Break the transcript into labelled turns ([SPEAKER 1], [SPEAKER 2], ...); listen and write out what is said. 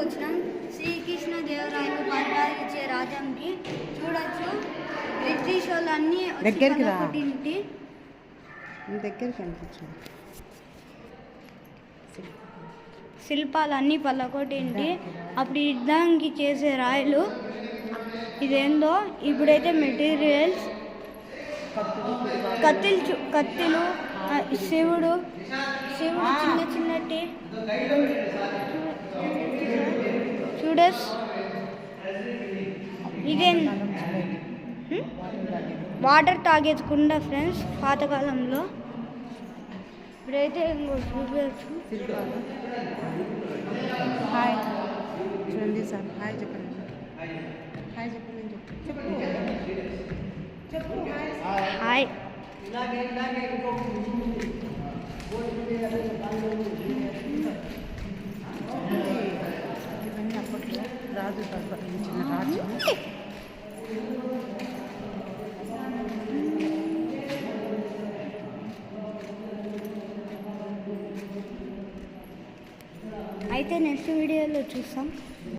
[SPEAKER 1] వచ్చినాం. శ్రీకృష్ణదేవరాయలు పరిపాలించే రాజ్యంకి చూడొచ్చు. బ్రిటిష్ వాళ్ళు అన్నీ
[SPEAKER 2] దగ్గరికి రా.
[SPEAKER 1] కొట్టింటి
[SPEAKER 2] దగ్గరికి కనిపించింది.
[SPEAKER 1] శిల్పాలు అన్నీ పల్లకొట్టింటి. అప్పుడు యుద్ధానికి చేసే రాయలు ఇదేందో. ఇప్పుడైతే మెటీరియల్స్ కత్తిలు శివుడు చిన్న చిన్నటి చూడస్. ఇదే వాటర్ తాగేసుకుండా ఫ్రెండ్స్ పాతకాలంలో. ఇప్పుడైతే ఇంకో చూడవచ్చు.
[SPEAKER 2] హాయ్ చూడండి సార్. హాయ్ చెప్పండి. హాయ్ చెప్పండి. చెప్పు
[SPEAKER 1] హాయ్.
[SPEAKER 2] ఇవన్నీ అప్పట్లో రాజు పరిపాలించిన రాజ్యం.
[SPEAKER 1] అయితే నెక్స్ట్ వీడియోలో చూస్తాం.